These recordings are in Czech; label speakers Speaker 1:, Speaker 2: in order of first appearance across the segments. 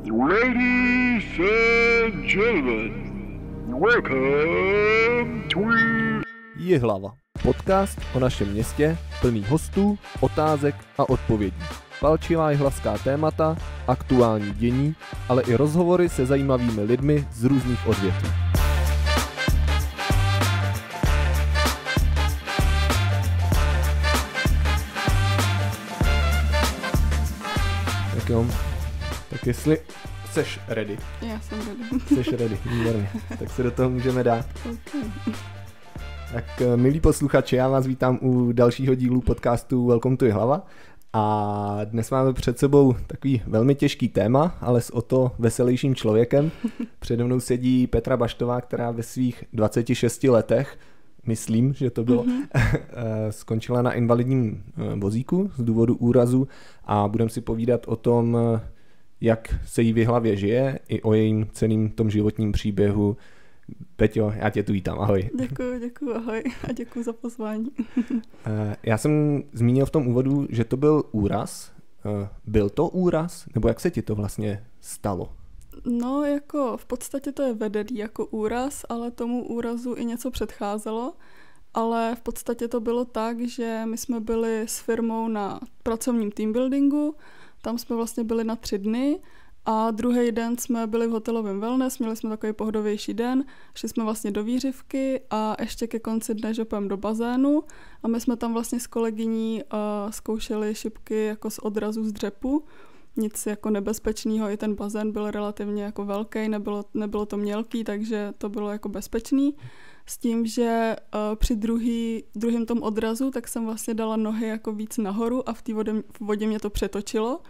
Speaker 1: Ladies and gentlemen, welcome to
Speaker 2: Jihlava. Podcast o našem městě, plný hostů, otázek a odpovědí. Palčivá jihlavská témata, aktuální dění, ale i rozhovory se zajímavými lidmi z různých odvětví. Tak jo, tak jestli seš ready.
Speaker 3: Já jsem ready.
Speaker 2: Seš ready, výborně. Tak se do toho můžeme dát.
Speaker 3: Okay.
Speaker 2: Tak milí posluchači, já vás vítám u dalšího dílu podcastu Welcome to Jihlava. A dnes máme před sebou takový velmi těžký téma, ale s o to veselějším člověkem. Přede mnou sedí Petra Baštová, která ve svých 26 letech, myslím, že to bylo, skončila na invalidním vozíku z důvodu úrazu a budeme si povídat o tom, jak se jí v Jihlavě žije, i o jejím celým tom životním příběhu. Peťo, já tě tu vítám, ahoj.
Speaker 3: Děkuju, ahoj a děkuju za pozvání.
Speaker 2: Já jsem zmínil v tom úvodu, že to byl úraz. Byl to úraz? Nebo jak se ti to vlastně stalo?
Speaker 3: No, jako v podstatě to je vedený jako úraz, ale tomu úrazu i něco předcházelo. Ale v podstatě to bylo tak, že my jsme byli s firmou na pracovním teambuildingu, tam jsme vlastně byli na 3 dny a druhý den jsme byli v hotelovém wellness, měli jsme takový pohodovější den, šli jsme vlastně do výřivky a ještě ke konci dne, že půjdeme do bazénu a my jsme tam vlastně s kolegyní zkoušeli šipky jako z odrazu z dřepu, nic jako nebezpečného, i ten bazén byl relativně jako velký, nebylo to mělký, takže to bylo jako bezpečný. S tím, že při druhém tom odrazu, tak jsem vlastně dala nohy jako víc nahoru a v té vodě mě to přetočilo.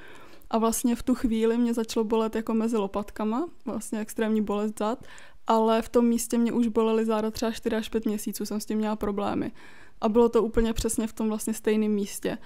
Speaker 3: A vlastně v tu chvíli mě začalo bolet jako mezi lopatkama, vlastně extrémní bolest zad, ale v tom místě mě už bolely záda třeba 4 až 5 měsíců, jsem s tím měla problémy. A bylo to úplně přesně v tom vlastně stejném místě.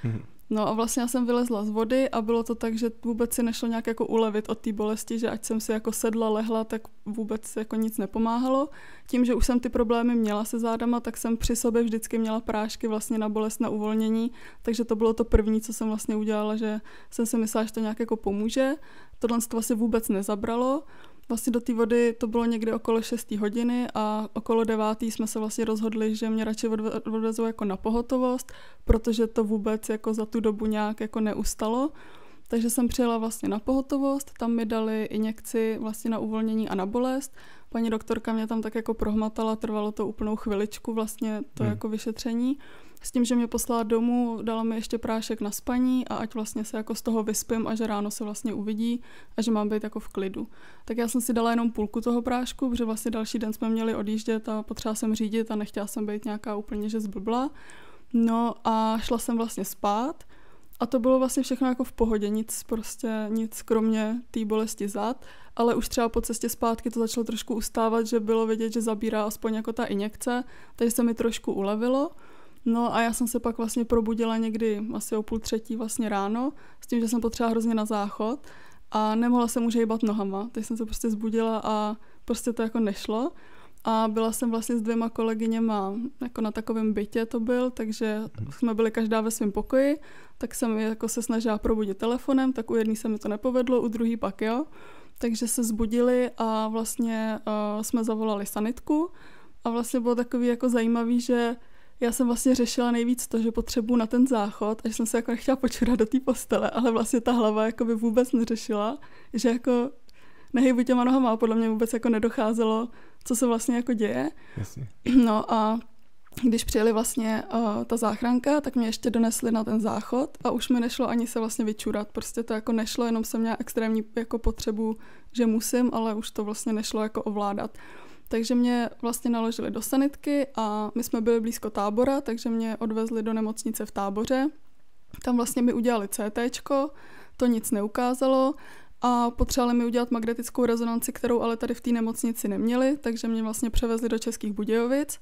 Speaker 3: No a vlastně já jsem vylezla z vody a bylo to tak, že vůbec si nešlo nějak jako ulevit od té bolesti, že ať jsem si jako sedla, lehla, tak vůbec jako nic nepomáhalo. Tím, že už jsem ty problémy měla se zádama, tak jsem při sobě vždycky měla prášky vlastně na bolest, na uvolnění, takže to bylo to první, co jsem vlastně udělala, že jsem si myslela, že to nějak jako pomůže. Tohle to vlastně vůbec nezabralo. Vlastně do té vody to bylo někdy okolo 6 hodiny a okolo 9 jsme se vlastně rozhodli, že mě radši odvezou jako na pohotovost, protože to vůbec jako za tu dobu nějak jako neustalo. Takže jsem přijela vlastně na pohotovost, tam mi dali injekci vlastně na uvolnění a na bolest. Paní doktorka mě tam tak jako prohmatala, trvalo to úplnou chviličku vlastně to jako vyšetření. S tím, že mě poslala domů, dala mi ještě prášek na spaní a ať vlastně se jako z toho vyspím a že ráno se vlastně uvidí a že mám být jako v klidu. Tak já jsem si dala jenom půlku toho prášku, protože vlastně další den jsme měli odjíždět a potřeba jsem řídit a nechtěla jsem být nějaká úplně že zblbla. No a šla jsem vlastně spát a to bylo vlastně všechno jako v pohodě, nic kromě té bolesti zad, ale už třeba po cestě zpátky to začalo trošku ustávat, že bylo vidět, že zabírá aspoň jako ta injekce, takže se mi trošku ulevilo. No a já jsem se pak vlastně probudila někdy asi o 2:30 vlastně ráno, s tím, že jsem potřeba hrozně na záchod a nemohla jsem už hejbat nohama, takže jsem se prostě zbudila a prostě to jako nešlo. A byla jsem vlastně s 2 kolegyněma jako na takovém bytě to byl, takže jsme byli každá ve svém pokoji, tak jsem jako se snažila probudit telefonem, tak u jedné se mi to nepovedlo, u druhý pak jo. Takže se zbudili a vlastně jsme zavolali sanitku a vlastně bylo takový jako zajímavý, že já jsem vlastně řešila nejvíc to, že potřebuji na ten záchod a že jsem se jako nechtěla počurat do té postele, ale vlastně ta hlava jako by vůbec neřešila, že jako nehejbu těma nohama a podle mě vůbec jako nedocházelo, co se vlastně jako děje.
Speaker 2: Jasně.
Speaker 3: No a když přijeli vlastně ta záchranka, tak mě ještě donesli na ten záchod a už mi nešlo ani se vlastně vyčurat, prostě to jako nešlo, jenom jsem měla extrémní jako potřebu, že musím, ale už to vlastně nešlo jako ovládat. Takže mě vlastně naložili do sanitky a my jsme byli blízko Tábora, takže mě odvezli do nemocnice v Táboře. Tam vlastně mi udělali CTčko, to nic neukázalo a potřebovali mi udělat magnetickou rezonanci, kterou ale tady v té nemocnici neměli, takže mě vlastně převezli do Českých Budějovic.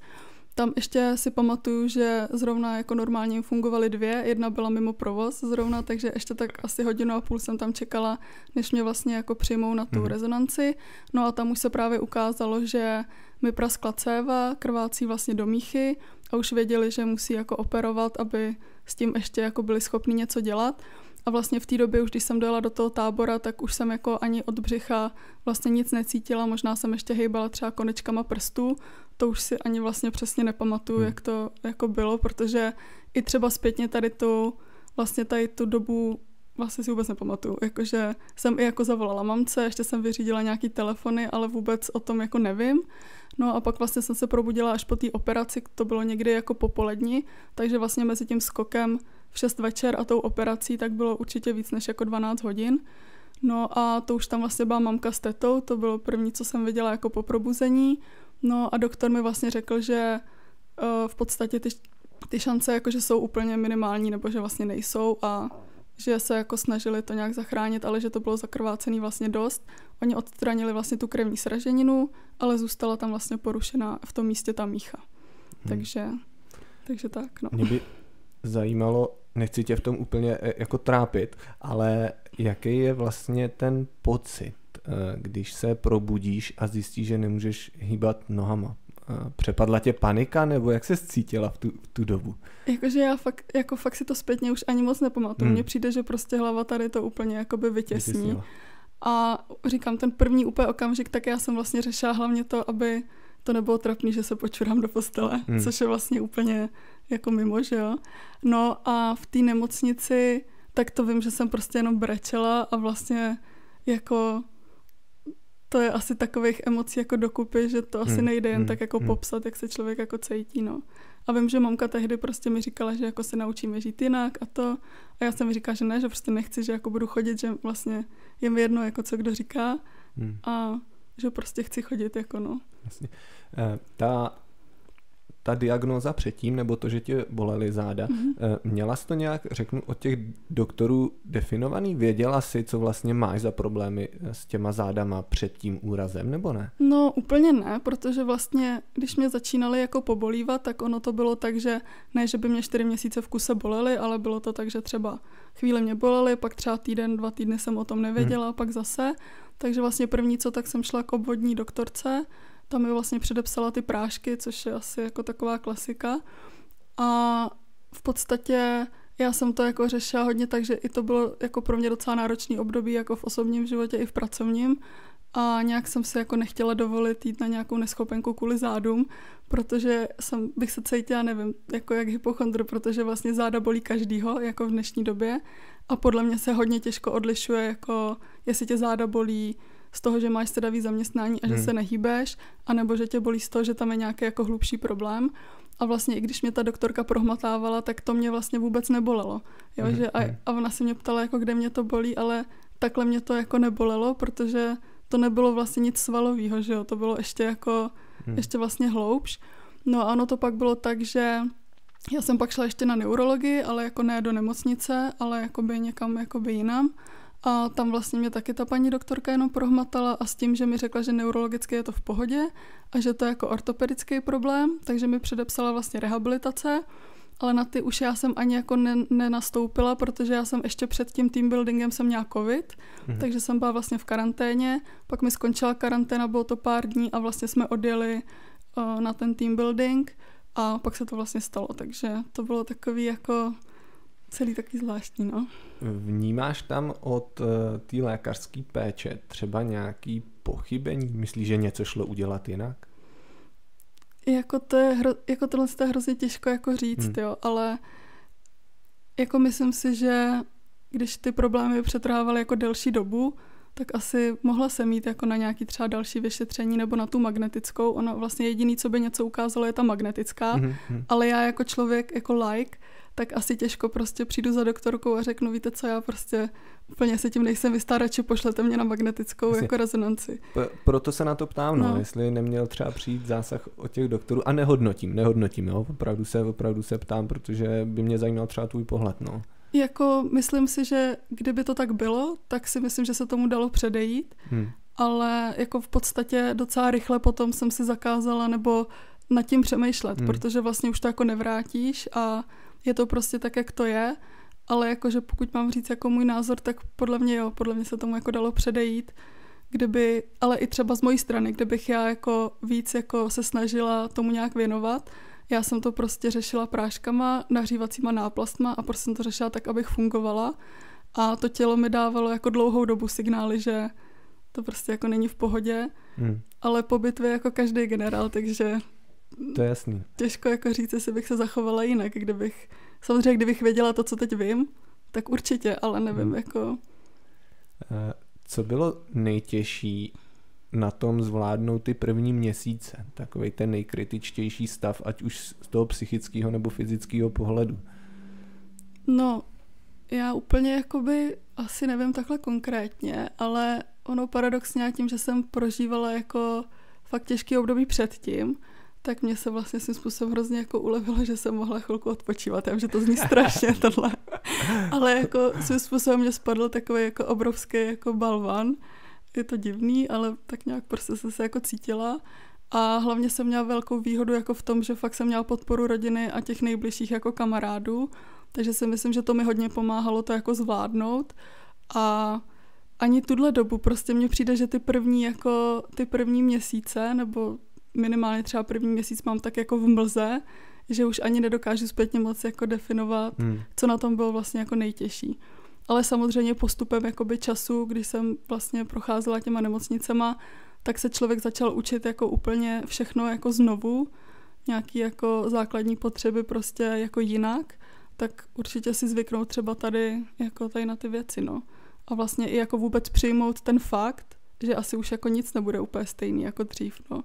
Speaker 3: Tam ještě si pamatuju, že zrovna jako normálně fungovaly 2, jedna byla mimo provoz zrovna, takže ještě tak asi 1,5 hodiny jsem tam čekala, než mě vlastně jako přijmou na tu rezonanci. No a tam už se právě ukázalo, že mi praskla céva, krvácí vlastně do míchy a už věděli, že musí jako operovat, aby s tím ještě jako byli schopni něco dělat. A vlastně v té době už, když jsem dojela do toho tábora, tak už jsem jako ani od břicha vlastně nic necítila, možná jsem ještě hejbala třeba konečkama prstů, to už si ani vlastně přesně nepamatuju, jak to jako bylo, protože i třeba zpětně tady tu dobu vlastně si vůbec nepamatuju, jakože jsem i jako zavolala mamce, ještě jsem vyřídila nějaký telefony, ale vůbec o tom jako nevím. No a pak vlastně jsem se probudila až po té operaci, to bylo někdy jako popolední, takže vlastně mezi tím skokem v 6 večer a tou operací tak bylo určitě víc než jako 12 hodin. No a to už tam vlastně byla mamka s tetou, to bylo první, co jsem viděla jako po probuzení. No a doktor mi vlastně řekl, že v podstatě ty šance jakože jsou úplně minimální, nebo že vlastně nejsou a že se jako snažili to nějak zachránit, ale že to bylo zakrvácený vlastně dost. Oni odstranili vlastně tu krevní sraženinu, ale zůstala tam vlastně porušená v tom místě ta mícha. Takže tak, no.
Speaker 2: Mě by zajímalo, nechci tě v tom úplně jako trápit, ale jaký je vlastně ten pocit, když se probudíš a zjistíš, že nemůžeš hýbat nohama? Přepadla tě panika, nebo jak se cítila v tu dobu?
Speaker 3: Jakože já fakt si to zpětně už ani moc nepamatuju. Mně přijde, že prostě hlava tady to úplně jakoby vytěsní. A říkám, ten první úplně okamžik, tak já jsem vlastně řešila hlavně to, aby to nebylo trapný, že se počurám do postele, což je vlastně úplně jako mimo, že jo. No a v té nemocnici, tak to vím, že jsem prostě jenom brečela a vlastně jako to je asi takových emocí jako dokupy, že to asi nejde jen tak jako popsat, jak se člověk jako cítí, no. A vím, že mamka tehdy prostě mi říkala, že jako se naučíme žít jinak a to. A já jsem mi říkala, že ne, že prostě nechci, že jako budu chodit, že vlastně je mi jedno, jako co kdo říká a že prostě chci chodit, jako no.
Speaker 2: Vlastně. Ta diagnóza předtím, nebo to, že tě bolely záda, měla jsi to nějak, řeknu, od těch doktorů definovaný? Věděla jsi, co vlastně máš za problémy s těma zádama před tím úrazem, nebo ne?
Speaker 3: No úplně ne, protože vlastně, když mě začínaly jako pobolívat, tak ono to bylo tak, že ne, že by mě 4 měsíce v kuse bolely, ale bylo to tak, že třeba chvíli mě bolely, pak třeba týden, 2 týdny jsem o tom nevěděla, pak zase. Takže vlastně první co, tak jsem šla k obvodní doktorce, tam mi vlastně předepsala ty prášky, což je asi jako taková klasika. A v podstatě já jsem to jako řešila hodně, takže i to bylo jako pro mě docela náročný období jako v osobním životě i v pracovním. A nějak jsem si jako nechtěla dovolit jít na nějakou neschopenku kvůli zádům, protože bych se cítila, nevím, jako jak hypochondr, protože vlastně záda bolí každýho, jako v dnešní době. A podle mě se hodně těžko odlišuje, jako jestli tě záda bolí z toho, že máš sedavý zaměstnání a že se nehýbeš, anebo že tě bolí z toho, že tam je nějaký jako hlubší problém. A vlastně i když mě ta doktorka prohmatávala, tak to mě vlastně vůbec nebolelo. Jo, že a ona se mě ptala, jako kde mě to bolí, ale takhle mě to jako nebolelo, protože to nebylo vlastně nic svalového, že jo, to bylo ještě jako, ještě vlastně hloubš. No a ono to pak bylo tak, že já jsem pak šla ještě na neurologii, ale jako ne do nemocnice, ale jakoby někam jakoby jinam. A tam vlastně mě taky ta paní doktorka jenom prohmatala a s tím, že mi řekla, že neurologicky je to v pohodě a že to je jako ortopedický problém, takže mi předepsala vlastně rehabilitace, ale na ty už já jsem ani jako nenastoupila, protože já jsem ještě před tím team buildingem jsem měla covid, takže jsem byla vlastně v karanténě, pak mi skončila karanténa, bylo to pár dní a vlastně jsme odjeli na ten team building a pak se to vlastně stalo, takže to bylo takový jako celý taky zvláštní, no.
Speaker 2: Vnímáš tam od té lékařské péče třeba nějaký pochybení? Myslíš, že něco šlo udělat jinak?
Speaker 3: Jako tohle je hrozně těžko jako říct, jo, ale jako myslím si, že když ty problémy přetrvávaly jako delší dobu, tak asi mohla se mít jako na nějaký třeba další vyšetření nebo na tu magnetickou. Ono vlastně jediný, co by něco ukázalo, je ta magnetická, ale já jako člověk, jako like, tak asi těžko prostě přijdu za doktorkou a řeknu, víte co, já prostě úplně se tím nejsem jistá, radši pošlete mě na magnetickou jako rezonanci.
Speaker 2: Proto se na to ptám, no, jestli neměl třeba přijít zásah od těch doktorů a nehodnotím, jo, opravdu se ptám, protože by mě zajímal třeba tvůj pohled, no.
Speaker 3: Jako myslím si, že kdyby to tak bylo, tak si myslím, že se tomu dalo předejít, ale jako v podstatě docela rychle potom jsem si zakázala nebo nad tím přemýšlet, protože vlastně už to jako nevrátíš a je to prostě tak, jak to je, ale jakože pokud mám říct jako můj názor, tak podle mě se tomu jako dalo předejít, ale i třeba z mojí strany, kdybych já jako víc jako se snažila tomu nějak věnovat. Já jsem to prostě řešila práškama, nahřívacíma náplastma a prostě jsem to řešila tak, abych fungovala a to tělo mi dávalo jako dlouhou dobu signály, že to prostě jako není v pohodě, ale po bitvě jako každý generál, takže
Speaker 2: to je jasný.
Speaker 3: Těžko jako říct, jestli bych se zachovala jinak, kdybych věděla to, co teď vím, tak určitě, ale nevím, jako...
Speaker 2: Co bylo nejtěžší na tom zvládnout ty první měsíce? Takovej ten nejkritičtější stav, ať už z toho psychického nebo fyzického pohledu.
Speaker 3: No, já úplně jakoby asi nevím takhle konkrétně, ale ono paradoxně tím, že jsem prožívala jako fakt těžký období předtím, tak mě se vlastně svým způsobem hrozně jako ulevilo, že jsem mohla chvilku odpočívat. Já vím, že to zní strašně tohle. Ale jako svým způsobem mě spadl takový jako obrovský jako balvan. Je to divný, ale tak nějak prostě jsem se jako cítila. A hlavně jsem měla velkou výhodu jako v tom, že fakt jsem měla podporu rodiny a těch nejbližších jako kamarádů. Takže si myslím, že to mi hodně pomáhalo to jako zvládnout. A ani tuhle dobu prostě mně přijde, že ty první měsíce, nebo minimálně třeba první měsíc mám tak jako v mlze, že už ani nedokážu zpětně moc jako definovat, co na tom bylo vlastně jako nejtěžší. Ale samozřejmě postupem jakoby času, když jsem vlastně procházela těma nemocnicema, tak se člověk začal učit jako úplně všechno jako znovu, nějaký jako základní potřeby prostě jako jinak, tak určitě si zvyknout třeba tady na ty věci, no. A vlastně i jako vůbec přijmout ten fakt, že asi už jako nic nebude úplně stejný jako dřív, no.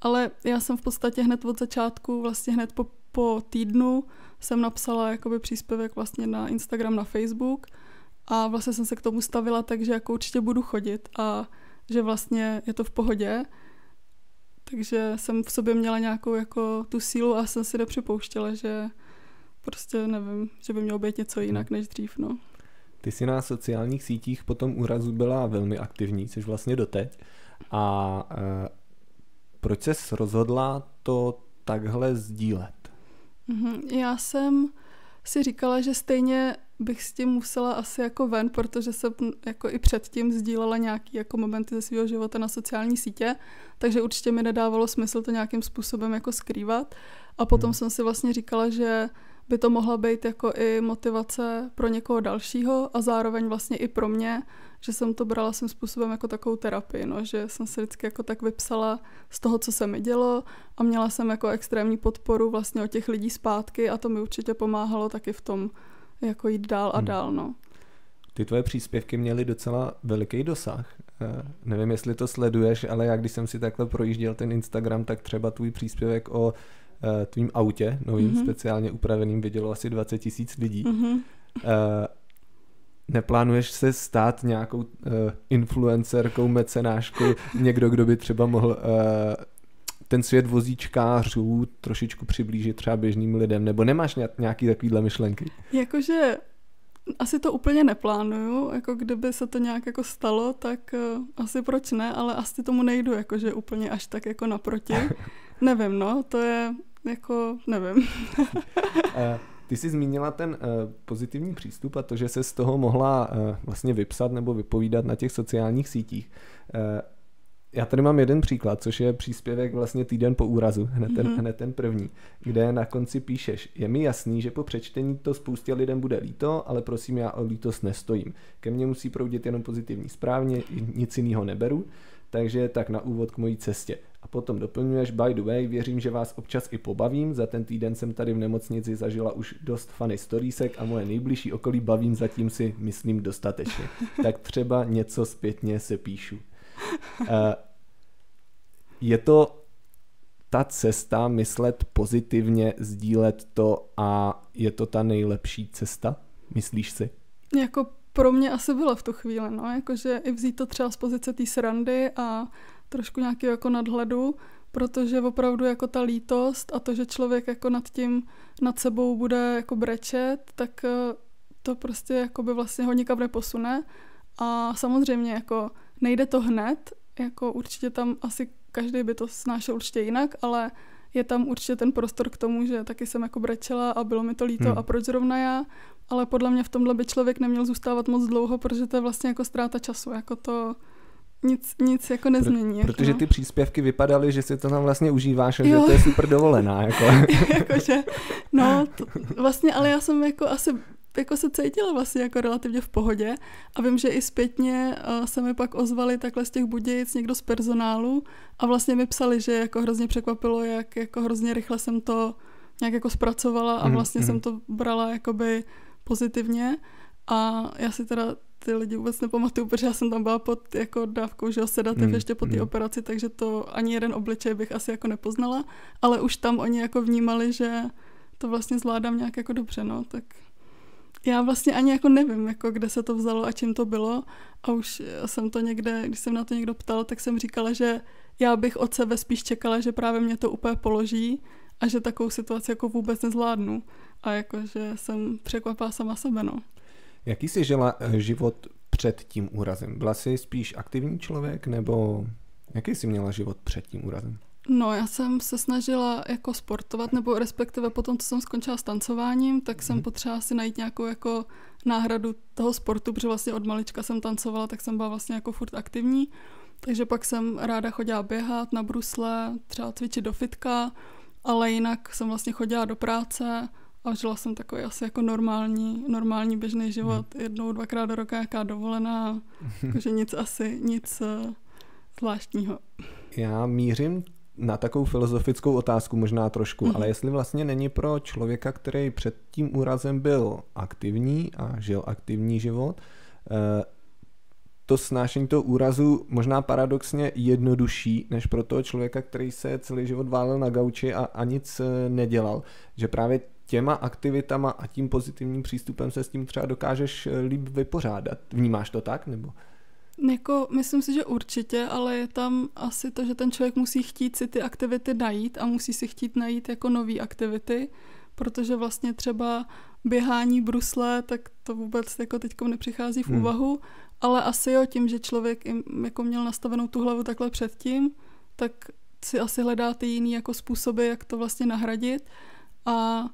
Speaker 3: Ale já jsem v podstatě hned od začátku, vlastně hned po týdnu jsem napsala jakoby příspěvek vlastně na Instagram, na Facebook a vlastně jsem se k tomu stavila, takže jako určitě budu chodit a že vlastně je to v pohodě, takže jsem v sobě měla nějakou jako tu sílu a jsem si nepřipouštěla, že prostě nevím, že by mělo být něco jinak než dřív, no.
Speaker 2: Ty jsi na sociálních sítích po tom úrazu byla velmi aktivní, jsi vlastně doteď a proč ses rozhodla to takhle sdílet?
Speaker 3: Já jsem si říkala, že stejně bych s tím musela asi jako ven, protože jsem jako i předtím sdílela nějaký jako momenty ze svého života na sociální sítě, takže určitě mi nedávalo smysl to nějakým způsobem jako skrývat. A potom jsem si vlastně říkala, že by to mohla být jako i motivace pro někoho dalšího a zároveň vlastně i pro mě, že jsem to brala svým způsobem jako takovou terapii, no, že jsem se vždycky jako tak vypsala z toho, co se mi dělo a měla jsem jako extrémní podporu vlastně od těch lidí zpátky a to mi určitě pomáhalo taky v tom jako jít dál a dál, no.
Speaker 2: Ty tvoje příspěvky měly docela veliký dosah. Nevím, jestli to sleduješ, ale já když jsem si takhle projížděl ten Instagram, tak třeba tvůj příspěvek o tvým autě, novým speciálně upraveným, vidělo asi 20 000 lidí. Neplánuješ se stát nějakou influencerkou, mecenáškou, někdo, kdo by třeba mohl ten svět vozíčkářů trošičku přiblížit třeba běžným lidem, nebo nemáš nějaký takovýhle myšlenky?
Speaker 3: Jakože asi to úplně neplánuju, jako kdyby se to nějak jako stalo, tak asi proč ne, ale asi tomu nejdu, jakože úplně až tak jako naproti. Nevím, no, to je jako, nevím.
Speaker 2: Ty jsi zmínila ten pozitivní přístup a to, že se z toho mohla vlastně vypsat nebo vypovídat na těch sociálních sítích. Já tady mám jeden příklad, což je příspěvek vlastně týden po úrazu, hned ten první, kde na konci píšeš: je mi jasný, že po přečtení to spoustě lidem bude líto, ale prosím, já o lítost nestojím. Ke mně musí proudit jenom pozitivní správně, nic jiného neberu, takže tak na úvod k mojí cestě. A potom doplňuješ: by the way, věřím, že vás občas i pobavím, za ten týden jsem tady v nemocnici zažila už dost funny storiesek a moje nejbližší okolí bavím, zatím si myslím dostatečně. Tak třeba něco zpětně se píšu. Je to ta cesta myslet pozitivně, sdílet to a je to ta nejlepší cesta? Myslíš si?
Speaker 3: Jako pro mě asi byla v tu chvíli, no, jakože i vzít to třeba z pozice té srandy a trošku nějakého jako nadhledu, protože opravdu jako ta lítost a to, že člověk jako nad sebou bude jako brečet, tak to prostě jako by vlastně ho nikam neposune a samozřejmě jako nejde to hned, jako určitě tam asi každý by to snášel určitě jinak, ale je tam určitě ten prostor k tomu, že taky jsem jako brečela a bylo mi to líto a proč zrovna já, ale podle mě v tomhle by člověk neměl zůstávat moc dlouho, protože to je vlastně jako ztráta času, jako to nic jako nezmění.
Speaker 2: Protože ty příspěvky vypadaly, že si to tam vlastně užíváš a že to je super dovolená. Jako.
Speaker 3: Jakože, no, vlastně, ale já jsem jako asi jako se cítila vlastně jako relativně v pohodě a vím, že i zpětně se mi pak ozvali takhle z těch Budějic někdo z personálu a vlastně mi psali, že jako hrozně překvapilo, jak jako hrozně rychle jsem to nějak jako zpracovala a vlastně jsem to brala jakoby pozitivně a já si teda ty lidi vůbec nepamatuju, protože já jsem tam byla pod jako dávkou, že sedativ ještě po té operaci, takže to ani jeden obličej bych asi jako nepoznala, ale už tam oni jako vnímali, že to vlastně zvládám nějak jako dobře, no, tak já vlastně ani jako nevím, jako kde se to vzalo a čím to bylo a už jsem to někde, když jsem na to někdo ptal, tak jsem říkala, že já bych od sebe spíš čekala, že právě mě to úplně položí a že takovou situaci jako vůbec nezvládnu a jakože jsem překvapila sama sebe, no.
Speaker 2: Jaký jsi žila život před tím úrazem? Byla jsi spíš aktivní člověk nebo jaký jsi měla život před tím úrazem?
Speaker 3: No, já jsem se snažila jako sportovat, nebo respektive potom, co jsem skončila s tancováním, tak jsem potřeba si najít nějakou jako náhradu toho sportu, protože vlastně od malička jsem tancovala, tak jsem byla vlastně jako furt aktivní. Takže pak jsem ráda chodila běhat na brusle, třeba cvičit do fitka, ale jinak jsem vlastně chodila do práce a žila jsem takový asi jako normální běžný život. 1-2krát do roka jaká dovolená, takže nic zvláštního.
Speaker 2: Já mířím na takovou filozofickou otázku možná trošku, ale jestli vlastně není pro člověka, který před tím úrazem byl aktivní a žil aktivní život, to snášení toho úrazu možná paradoxně jednodušší, než pro toho člověka, který se celý život válel na gauči a nic nedělal. Že právě těma aktivitama a tím pozitivním přístupem se s tím třeba dokážeš líp vypořádat. Vnímáš to tak, nebo?
Speaker 3: Jako, myslím si, že určitě, ale je tam asi to, že ten člověk musí chtít si ty aktivity najít a musí si chtít najít jako nový aktivity, protože vlastně třeba běhání brusle, tak to vůbec jako teďko nepřichází v úvahu, ale asi jo, tím, že člověk jako měl nastavenou tu hlavu takhle předtím, tak si asi hledá ty jiný jako způsoby, jak to vlastně nahradit a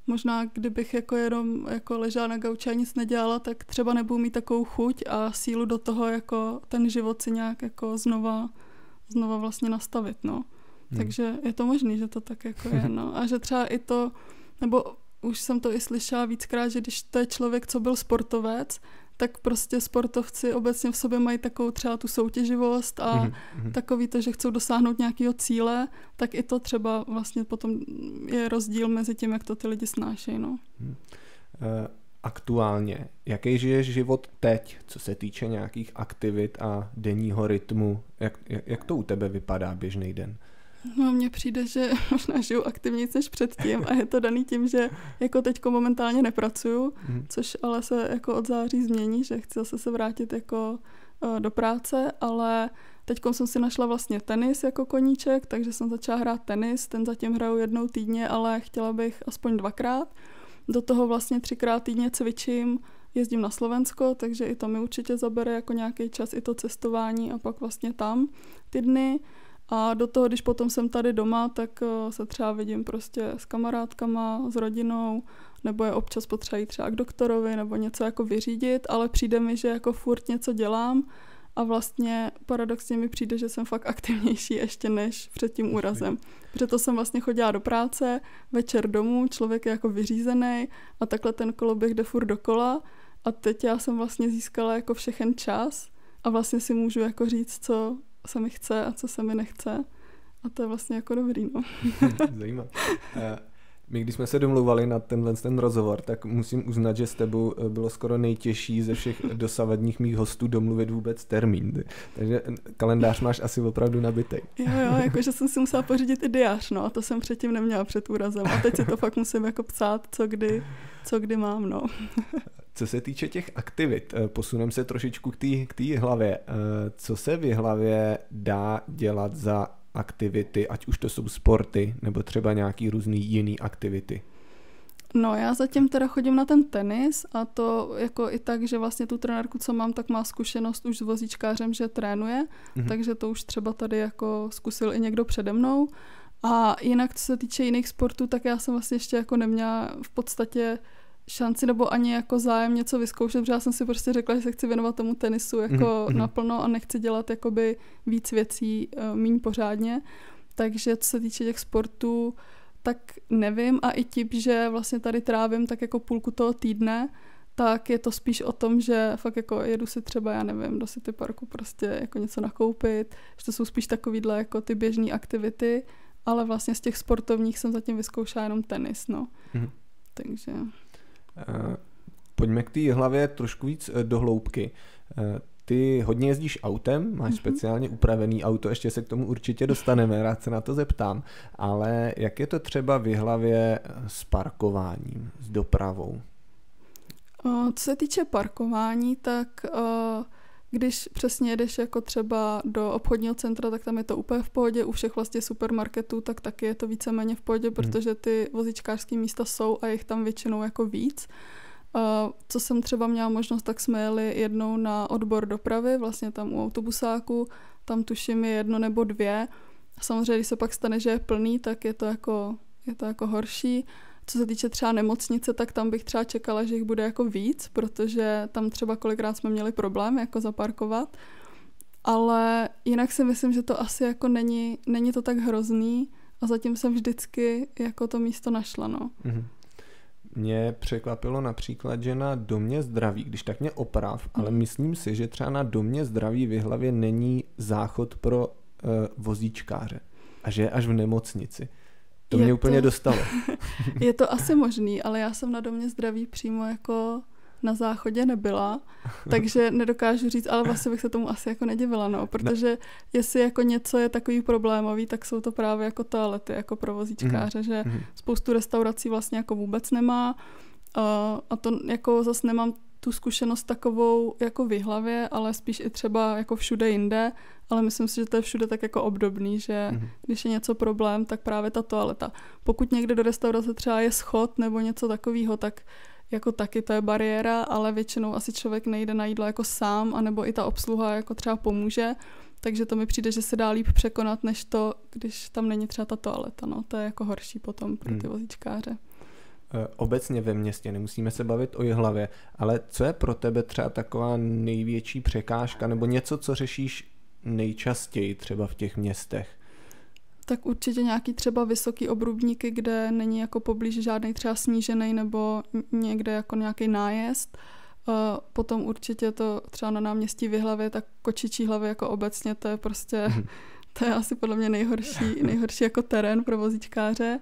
Speaker 3: možná, kdybych jako jenom jako ležela na gauči a nic nedělala, tak třeba nebudu mít takovou chuť a sílu do toho, jako ten život si nějak jako znova vlastně nastavit, no. Takže je to možný, že to tak jako je, no. A že třeba i to, nebo už jsem to i slyšela víckrát, že když to je člověk, co byl sportovec, tak prostě sportovci obecně v sobě mají takovou třeba tu soutěživost a takový to, že chcou dosáhnout nějakého cíle, tak i to třeba vlastně potom je rozdíl mezi tím, jak to ty lidi snášejí. No.
Speaker 2: Aktuálně, jaký žiješ život teď, co se týče nějakých aktivit a denního rytmu? Jak to u tebe vypadá běžný den?
Speaker 3: No, mně přijde, že možná žiju aktivnějc než předtím a je to daný tím, že jako teďko momentálně nepracuju, což ale se jako od září změní, že chci zase se vrátit jako do práce, ale teďko jsem si našla vlastně tenis jako koníček, takže jsem začala hrát tenis, ten zatím hraju 1 týdně, ale chtěla bych aspoň 2krát. Do toho vlastně 3krát týdně cvičím, jezdím na Slovensko, takže i to mi určitě zabere jako nějaký čas, i to cestování a pak vlastně tam ty dny. A do toho, když potom jsem tady doma, tak se třeba vidím prostě s kamarádkama, s rodinou, nebo je občas potřeba jít třeba k doktorovi, nebo něco jako vyřídit, ale přijde mi, že jako furt něco dělám a vlastně paradoxně mi přijde, že jsem fakt aktivnější ještě než před tím úrazem. Protože to jsem vlastně chodila do práce, večer domů, člověk je jako vyřízený a takhle ten koloběh jde furt dokola a teď já jsem vlastně získala jako všechen čas a vlastně si můžu jako říct, co se mi chce a co se mi nechce. A to je vlastně jako dobrý, no.
Speaker 2: Zajímavé. My, když jsme se domlouvali na ten rozhovor, tak musím uznat, že s tebou bylo skoro nejtěžší ze všech dosavadních mých hostů domluvit vůbec termín. Takže kalendář máš asi opravdu nabitej.
Speaker 3: Jo, jakože jsem si musela pořídit i diář, no, a to jsem předtím neměla před úrazem. A teď si to fakt musím jako psát, co kdy mám, no.
Speaker 2: Co se týče těch aktivit, posuneme se trošičku k té hlavě. Co se v hlavě dá dělat za aktivity, ať už to jsou sporty, nebo třeba nějaký různý jiný aktivity?
Speaker 3: No, já zatím teda chodím na ten tenis a to jako i tak, že vlastně tu trenérku, co mám, tak má zkušenost už s vozíčkářem, že trénuje, takže to už třeba tady jako zkusil i někdo přede mnou. A jinak, co se týče jiných sportů, tak já jsem vlastně ještě jako neměla v podstatě šanci nebo ani jako zájem něco vyzkoušet, protože já jsem si prostě řekla, že se chci věnovat tomu tenisu jako naplno a nechci dělat jakoby víc věcí míň pořádně. Takže co se týče těch sportů, tak nevím a i tím, že vlastně tady trávím tak jako půlku toho týdne, tak je to spíš o tom, že fakt jako jedu si třeba, já nevím, do City Parku prostě jako něco nakoupit, že to jsou spíš takovýhle jako ty běžné aktivity, ale vlastně z těch sportovních jsem zatím vyzkoušela jenom tenis, no. Takže...
Speaker 2: Pojďme k té hlavě trošku víc do hloubky. Ty hodně jezdíš autem, máš speciálně upravený auto, ještě se k tomu určitě dostaneme, rád se na to zeptám, ale jak je to třeba v Jihlavě s parkováním, s dopravou?
Speaker 3: Co se týče parkování, tak když přesně jedeš jako třeba do obchodního centra, tak tam je to úplně v pohodě, u všech vlastně supermarketů, tak taky je to víceméně v pohodě, protože ty vozíčkářské místa jsou a jich tam většinou jako víc. Co jsem třeba měla možnost, tak jsme jeli jednou na odbor dopravy, vlastně tam u autobusáku, tam tuším je 1 nebo 2. Samozřejmě, když se pak stane, že je plný, tak je to jako horší. Co se týče třeba nemocnice, tak tam bych třeba čekala, že jich bude jako víc, protože tam třeba kolikrát jsme měli problém jako zaparkovat. Ale jinak si myslím, že to asi jako není to tak hrozný a zatím jsem vždycky jako to místo našla, no.
Speaker 2: Mě překvapilo například, že na Domě zdraví, když tak mě oprav, ale myslím si, že třeba na Domě zdraví v Jihlavě není záchod pro vozíčkáře a že je až v nemocnici. To mě úplně dostalo.
Speaker 3: Je to asi možný, ale já jsem na Domě zdraví přímo jako na záchodě nebyla, takže nedokážu říct, ale vlastně bych se tomu asi jako nedivila, no, protože jestli jako něco je takový problémový, tak jsou to právě jako toalety, jako pro vozíčkáře, že spoustu restaurací vlastně jako vůbec nemá a to jako zase nemám tu zkušenost takovou jako v Jihlavě, ale spíš i třeba jako všude jinde, ale myslím si, že to je všude tak jako obdobný, že když je něco problém, tak právě ta toaleta. Pokud někde do restaurace třeba je schod nebo něco takového, tak jako taky to je bariéra, ale většinou asi člověk nejde na jídlo jako sám, anebo i ta obsluha jako třeba pomůže, takže to mi přijde, že se dá líp překonat, než to, když tam není třeba ta toaleta, no, to je jako horší potom pro ty vozíčkáře.
Speaker 2: Obecně ve městě, nemusíme se bavit o Jihlavě, ale co je pro tebe třeba taková největší překážka, nebo něco, co řešíš nejčastěji třeba v těch městech?
Speaker 3: Tak určitě nějaký třeba vysoký obrubníky, kde není jako poblíž žádný třeba snížený nebo někde jako nějaký nájezd. Potom určitě to třeba na náměstí v Jihlavě, tak Kočičí hlavy jako obecně, to je prostě, to je asi podle mě nejhorší jako terén pro vozíčkáře.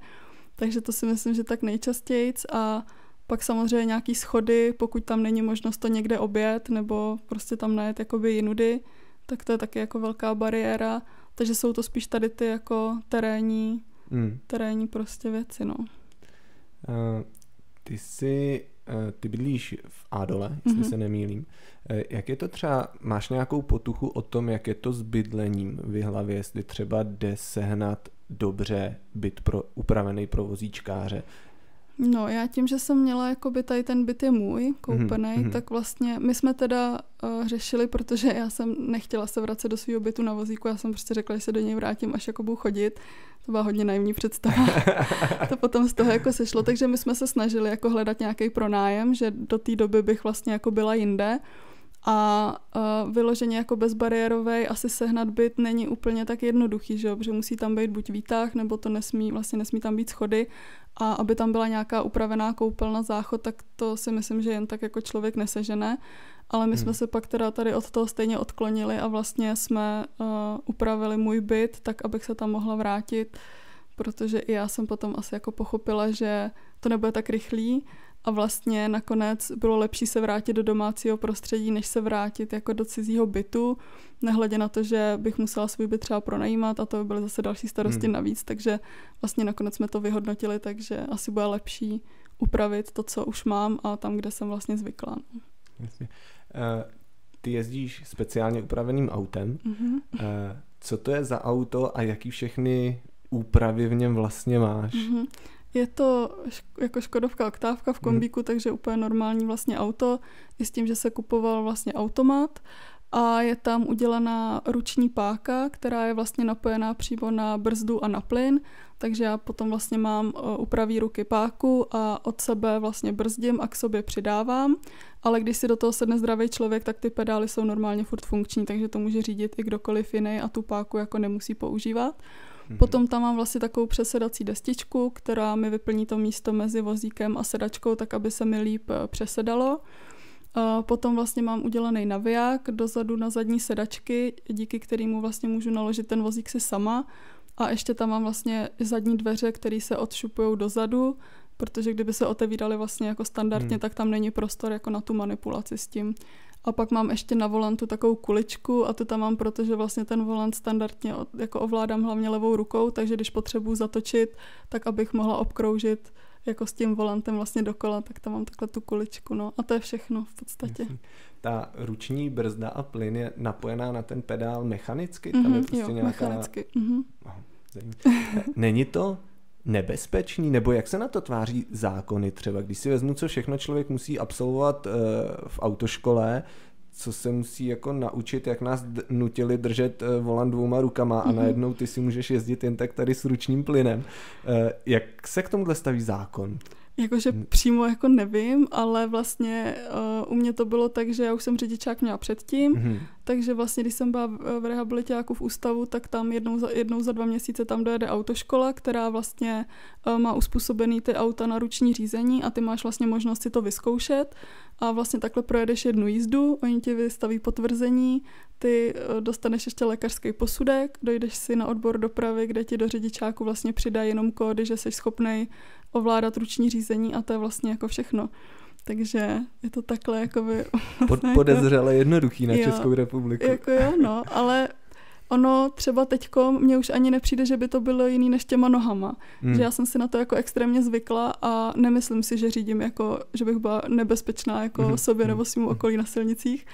Speaker 3: Takže to si myslím, že tak nejčastějc a pak samozřejmě nějaký schody, pokud tam není možnost to někde objet nebo prostě tam najet jakoby jinudy, tak to je taky jako velká bariéra. Takže jsou to spíš tady ty jako terénní prostě věci, no.
Speaker 2: Ty bydlíš v Ádole, jestli se nemýlím. Jak je to třeba, máš nějakou potuchu o tom, jak je to s bydlením v Jihlavě, jestli třeba jde sehnat dobře byt upravený pro vozíčkáře?
Speaker 3: No, já tím, že jsem měla jakoby tady ten byt je můj, koupený, tak vlastně my jsme teda řešili, protože já jsem nechtěla se vracet do svého bytu na vozíku, já jsem prostě řekla, že se do něj vrátím, až jako budu chodit. To byla hodně naivní představa. To potom z toho jako sešlo, takže my jsme se snažili jako hledat nějaký pronájem, že do té doby bych vlastně jako byla jinde. A vyloženě jako bezbariérovej asi sehnat byt není úplně tak jednoduchý, že jo? Protože musí tam být buď výtah, nebo to nesmí tam být schody a aby tam byla nějaká upravená koupelna, záchod, tak to si myslím, že jen tak jako člověk nesežene, ale my jsme se pak teda tady od toho stejně odklonili a vlastně jsme upravili můj byt tak, abych se tam mohla vrátit, protože i já jsem potom asi jako pochopila, že to nebude tak rychlý. A vlastně nakonec bylo lepší se vrátit do domácího prostředí, než se vrátit jako do cizího bytu, nehledě na to, že bych musela svůj byt třeba pronajímat a to by byly zase další starosti navíc, takže vlastně nakonec jsme to vyhodnotili, takže asi bude lepší upravit to, co už mám a tam, kde jsem vlastně zvykla.
Speaker 2: Jasně. Ty jezdíš speciálně upraveným autem. Co to je za auto a jaký všechny úpravy v něm vlastně máš?
Speaker 3: Je to jako Škodovka Oktávka v kombíku, takže úplně normální vlastně auto, i s tím, že se kupoval vlastně automat a je tam udělaná ruční páka, která je vlastně napojená přímo na brzdu a na plyn, takže já potom vlastně mám u pravý ruky páku a od sebe vlastně brzdím a k sobě přidávám, ale když si do toho sedne zdravý člověk, tak ty pedály jsou normálně furt funkční, takže to může řídit i kdokoliv jiný a tu páku jako nemusí používat. Potom tam mám vlastně takovou přesedací destičku, která mi vyplní to místo mezi vozíkem a sedačkou, tak aby se mi líp přesedalo. Potom vlastně mám udělaný naviják dozadu na zadní sedačky, díky kterému vlastně můžu naložit ten vozík si sama. A ještě tam mám vlastně zadní dveře, které se odšupujou dozadu, protože kdyby se otevíraly vlastně jako standardně, tak tam není prostor jako na tu manipulaci s tím. A pak mám ještě na volantu takovou kuličku a to tam mám, protože vlastně ten volant standardně jako ovládám hlavně levou rukou, takže když potřebuji zatočit, tak abych mohla obkroužit jako s tím volantem vlastně dokola, tak tam mám takhle tu kuličku, no. A to je všechno v podstatě.
Speaker 2: Ta ruční brzda a plyn je napojená na ten pedál mechanicky? Tam je prostě nějaká...
Speaker 3: mechanicky.
Speaker 2: Není to nebezpečný? Nebo jak se na to tváří zákony třeba? Když si vezmu, co všechno člověk musí absolvovat v autoškole, co se musí jako naučit, jak nás nutili držet volant dvouma rukama a najednou ty si můžeš jezdit jen tak tady s ručním plynem. Jak se k tomuhle staví zákon?
Speaker 3: Jakože přímo jako nevím, ale vlastně u mě to bylo tak, že já už jsem řidičák měla předtím, takže vlastně když jsem byla v rehabilitáku v ústavu, tak tam jednou za 2 měsíce tam dojede autoškola, která vlastně má uspůsobený ty auta na ruční řízení a ty máš vlastně možnost si to vyzkoušet a vlastně takhle projedeš jednu jízdu, oni ti vystaví potvrzení, ty dostaneš ještě lékařský posudek, dojdeš si na odbor dopravy, kde ti do řidičáku vlastně přidají jenom kódy, že jsi schopnej ovládat ruční řízení a to je vlastně jako všechno. Takže je to takhle jakoby...
Speaker 2: Podezřele jednoduchý na Českou republiku.
Speaker 3: Jako jo, no, ale ono třeba teďko mně už ani nepřijde, že by to bylo jiný než těma nohama. Že já jsem si na to jako extrémně zvykla a nemyslím si, že řídím jako, že bych byla nebezpečná jako sobě nebo svým okolí na silnicích.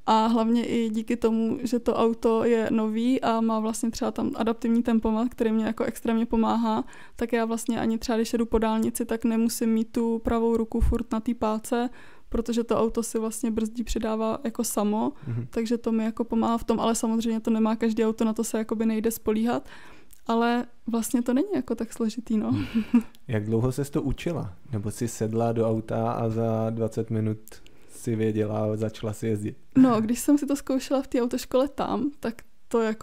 Speaker 3: A hlavně i díky tomu, že to auto je nový a má vlastně třeba tam adaptivní tempomat, který mě jako extrémně pomáhá, tak já vlastně ani třeba, když jedu po dálnici, tak nemusím mít tu pravou ruku furt na té páce, protože to auto si vlastně brzdí přidává jako samo, takže to mi jako pomáhá v tom, ale samozřejmě to nemá každý auto, na to se jakoby nejde spolíhat, ale vlastně to není jako tak složitý, no.
Speaker 2: Jak dlouho ses to učila? Nebo jsi sedla do auta a za 20 minut si věděla a začala si jezdit?
Speaker 3: No, když jsem si to zkoušela v té autoškole tam, tak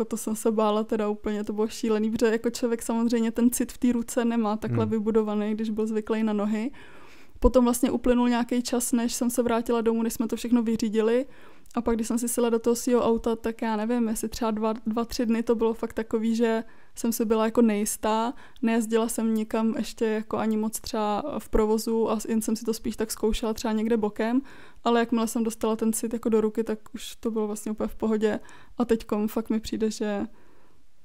Speaker 3: to jsem se bála teda úplně, to bylo šílený, protože jako člověk samozřejmě ten cit v té ruce nemá takhle vybudovaný, když byl zvyklý na nohy. Potom vlastně uplynul nějaký čas, než jsem se vrátila domů, než jsme to všechno vyřídili. A pak, když jsem si sjela do toho svého auta, tak já nevím, jestli třeba 2-3 dny to bylo fakt takový, že jsem si byla jako nejistá. Nejezdila jsem nikam ještě jako ani moc třeba v provozu a jen jsem si to spíš tak zkoušela třeba někde bokem. Ale jakmile jsem dostala ten cit jako do ruky, tak už to bylo vlastně úplně v pohodě. A teďkom fakt mi přijde, že